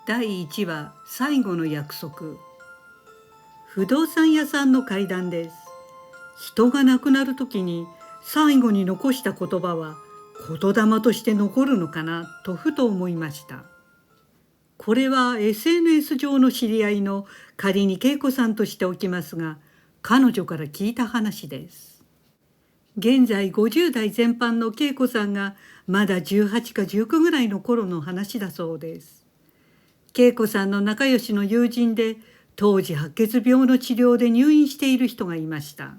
第1話最後の約束。不動産屋さんの階段です。人が亡くなる時に最後に残した言葉は言霊として残るのかなとふと思いました。これは SNS 上の知り合いの仮に恵子さんとしておきますが、彼女から聞いた話です。現在50代前半の恵子さんがまだ18か19ぐらいの頃の話だそうです。恵子さんの仲良しの友人で当時白血病の治療で入院している人がいました。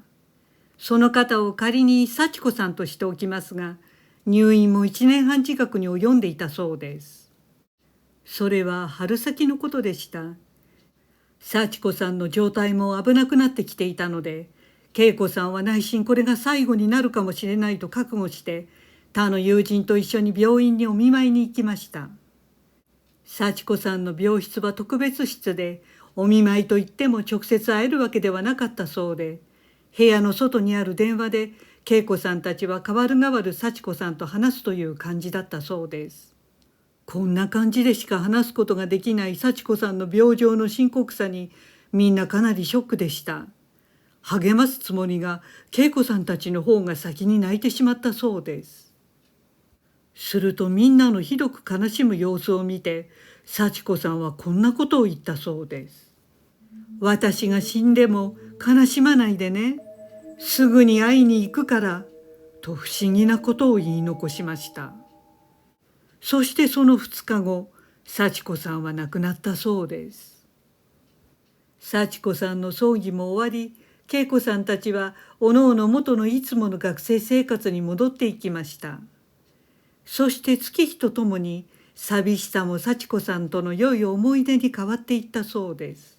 その方を仮に幸子さんとしておきますが、入院も1年半近くに及んでいたそうです。それは春先のことでした。幸子さんの状態も危なくなってきていたので、恵子さんは内心これが最後になるかもしれないと覚悟して、他の友人と一緒に病院にお見舞いに行きました。幸子さんの病室は特別室で、お見舞いといっても直接会えるわけではなかったそうで、部屋の外にある電話で恵子さんたちは代わる代わる幸子さんと話すという感じだったそうです。こんな感じでしか話すことができない幸子さんの病状の深刻さにみんなかなりショックでした。励ますつもりが恵子さんたちの方が先に泣いてしまったそうです。するとみんなのひどく悲しむ様子を見て、幸子さんはこんなことを言ったそうです。私が死んでも悲しまないでね。すぐに会いに行くから、と不思議なことを言い残しました。そしてその2日後、幸子さんは亡くなったそうです。幸子さんの葬儀も終わり、恵子さんたちはおのおの元のいつもの学生生活に戻っていきました。そして月日とともに寂しさも幸子さんとの良い思い出に変わっていったそうです。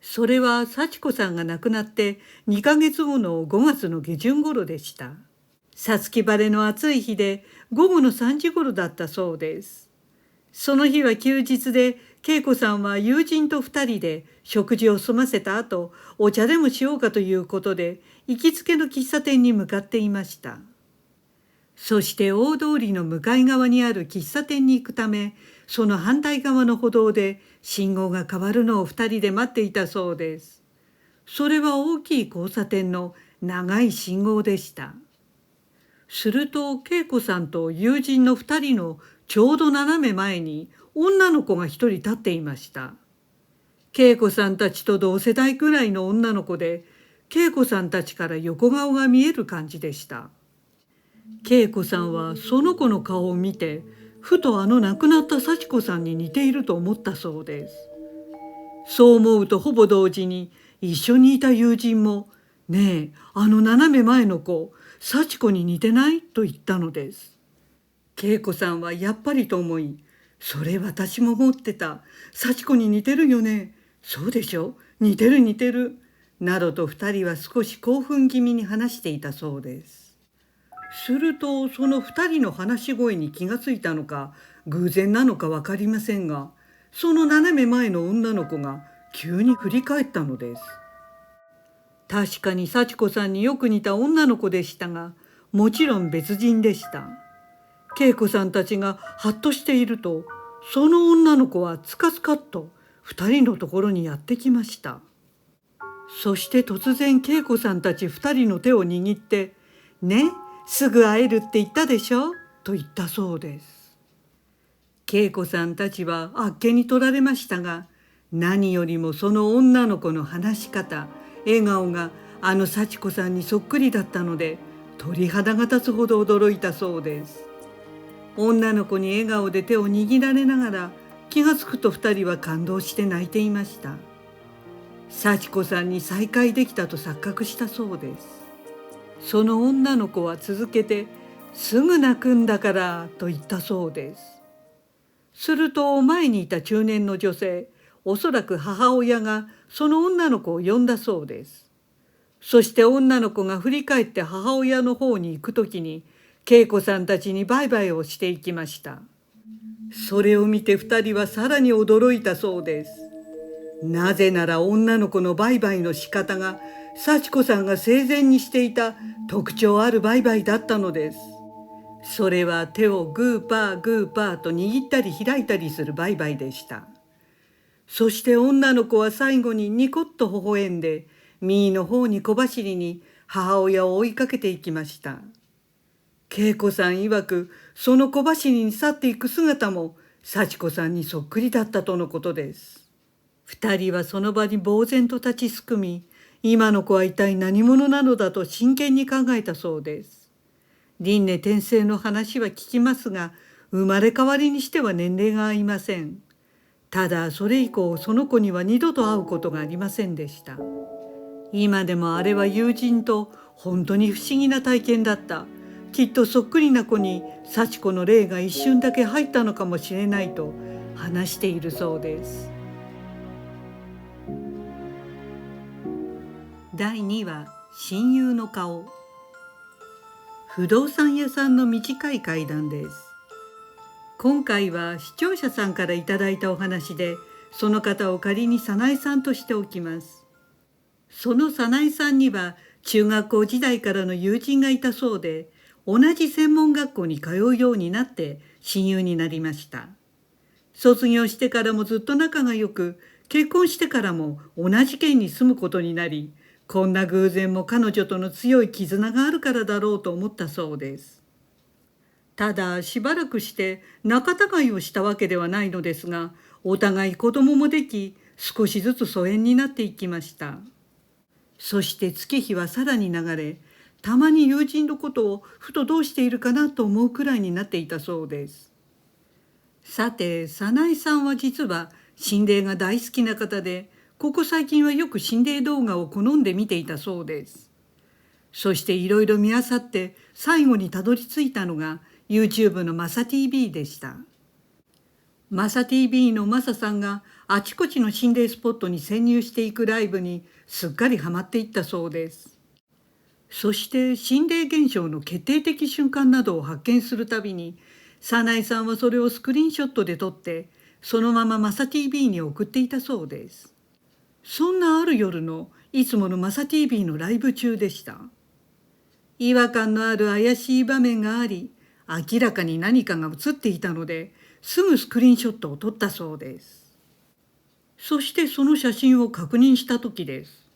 それは幸子さんが亡くなって2ヶ月後の5月の下旬頃でした。五月晴れの暑い日で午後の3時頃だったそうです。その日は休日で、恵子さんは友人と2人で食事を済ませた後、お茶でもしようかということで行きつけの喫茶店に向かっていました。そして大通りの向かい側にある喫茶店に行くため、その反対側の歩道で信号が変わるのを2人で待っていたそうです。それは大きい交差点の長い信号でした。すると恵子さんと友人の2人のちょうど斜め前に女の子が1人立っていました。恵子さんたちと同世代くらいの女の子で、恵子さんたちから横顔が見える感じでした。恵子さんはその子の顔を見て、ふとあの亡くなった幸子さんに似ていると思ったそうです。そう思うとほぼ同時に一緒にいた友人も、ねえ、あの斜め前の子、幸子に似てないと言ったのです。恵子さんはやっぱりと思い、それ私も思ってた。幸子に似てるよね。そうでしょ、似てる似てる。などと2人は少し興奮気味に話していたそうです。するとその2人の話し声に気がついたのか、偶然なのか分かりませんが、その斜め前の女の子が急に振り返ったのです。確かに幸子さんによく似た女の子でしたが、もちろん別人でした。恵子さんたちがハッとしていると、その女の子はつかつかっと2人のところにやってきました。そして突然恵子さんたち2人の手を握って「ね、すぐ会えるって言ったでしょ」と言ったそうです。恵子さんたちはあっけに取られましたが、何よりもその女の子の話し方、笑顔があの幸子さんにそっくりだったので、鳥肌が立つほど驚いたそうです。女の子に笑顔で手を握られながら、気がつくと2人は感動して泣いていました。幸子さんに再会できたと錯覚したそうです。その女の子は続けて「すぐ泣くんだから」と言ったそうです。すると前にいた中年の女性、おそらく母親がその女の子を呼んだそうです。そして女の子が振り返って母親の方に行くときに、恵子さんたちにバイバイをしていきました。それを見て2人はさらに驚いたそうです。なぜなら女の子のバイバイの仕方が幸子さんが生前にしていた特徴あるバイバイだったのです。それは手をグーパーグーパーと握ったり開いたりするバイバイでした。そして女の子は最後にニコッと微笑んで、右の方に小走りに母親を追いかけていきました。恵子さん曰く、その小走りに去っていく姿も幸子さんにそっくりだったとのことです。二人はその場に呆然と立ちすくみ、今の子は一体何者なのだと真剣に考えたそうです。輪廻転生の話は聞きますが、生まれ変わりにしては年齢が合いません。ただそれ以降その子には二度と会うことがありませんでした。今でもあれは友人と本当に不思議な体験だった。きっとそっくりな子に幸子の霊が一瞬だけ入ったのかもしれないと話しているそうです。第2話、親友の顔。不動産屋さんの短い怪談です。今回は視聴者さんからいただいたお話で、その方を仮に早苗さんとしておきます。その早苗さんには中学校時代からの友人がいたそうで、同じ専門学校に通うようになって親友になりました。卒業してからもずっと仲が良く、結婚してからも同じ県に住むことになり、こんな偶然も彼女との強い絆があるからだろうと思ったそうです。ただしばらくして仲違いをしたわけではないのですが、お互い子供もでき、少しずつ疎遠になっていきました。そして月日はさらに流れ、たまに友人のことをふとどうしているかなと思うくらいになっていたそうです。さて、早苗さんは実は心霊が大好きな方で、ここ最近はよく心霊動画を好んで見ていたそうです。そしていろいろ見漁って最後にたどり着いたのが YouTube のマサ TV でした。マサ TV のマサさんがあちこちの心霊スポットに潜入していくライブにすっかりハマっていったそうです。そして心霊現象の決定的瞬間などを発見するたびに、早苗さんはそれをスクリーンショットで撮って、そのままマサ TV に送っていたそうです。そんなある夜のいつものマサ TV のライブ中でした。違和感のある怪しい場面があり、明らかに何かが映っていたので、すぐスクリーンショットを撮ったそうです。そしてその写真を確認した時です。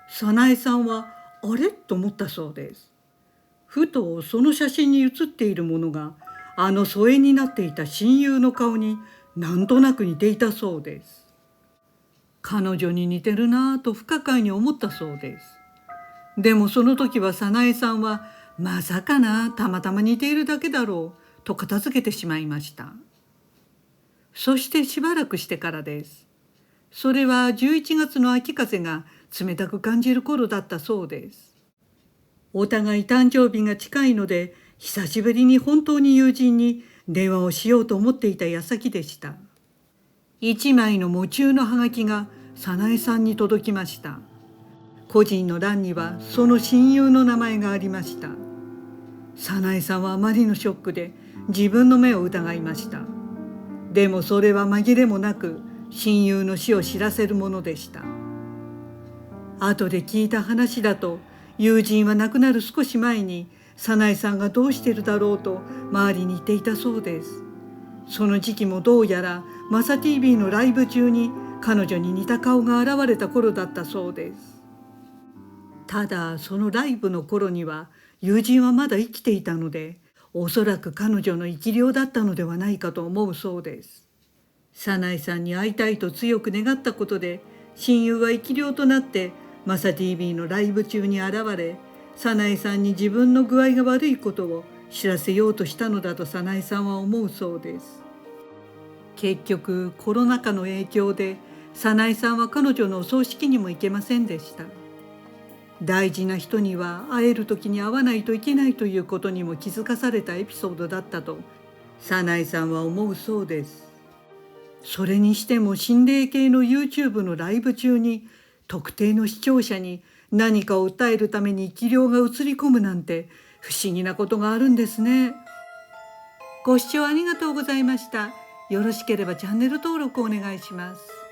早苗さんはあれと思ったそうです。ふとその写真に写っているものが、あの疎遠になっていた親友の顔になんとなく似ていたそうです。彼女に似てるなぁと不可解に思ったそうです。でもその時は早苗さんは、まさかな、たまたま似ているだけだろうと片付けてしまいました。そしてしばらくしてからです。それは11月の秋風が冷たく感じる頃だったそうです。お互い誕生日が近いので、久しぶりに本当に友人に電話をしようと思っていた矢先でした。一枚の喪中のハガキが早苗さんに届きました。個人の欄にはその親友の名前がありました。早苗さんはあまりのショックで自分の目を疑いました。でもそれは紛れもなく親友の死を知らせるものでした。後で聞いた話だと、友人は亡くなる少し前に早苗さんがどうしてるだろうと周りに言っていたそうです。その時期もどうやらマサ TV のライブ中に彼女に似た顔が現れた頃だったそうです。ただそのライブの頃には友人はまだ生きていたので、おそらく彼女の生き量だったのではないかと思うそうです。早苗さんに会いたいと強く願ったことで、親友は生き量となってマサ TV のライブ中に現れ、早苗さんに自分の具合が悪いことを知らせようとしたのだと早苗さんは思うそうです。結局コロナ禍の影響で早苗さんは彼女のお葬式にも行けませんでした。大事な人には会える時に会わないといけないということにも気づかされたエピソードだったと早苗さんは思うそうです。それにしても心霊系の YouTube のライブ中に特定の視聴者に何かを訴えるために生き量が映り込むなんて不思議なことがあるんですね。ご視聴ありがとうございました。よろしければチャンネル登録お願いします。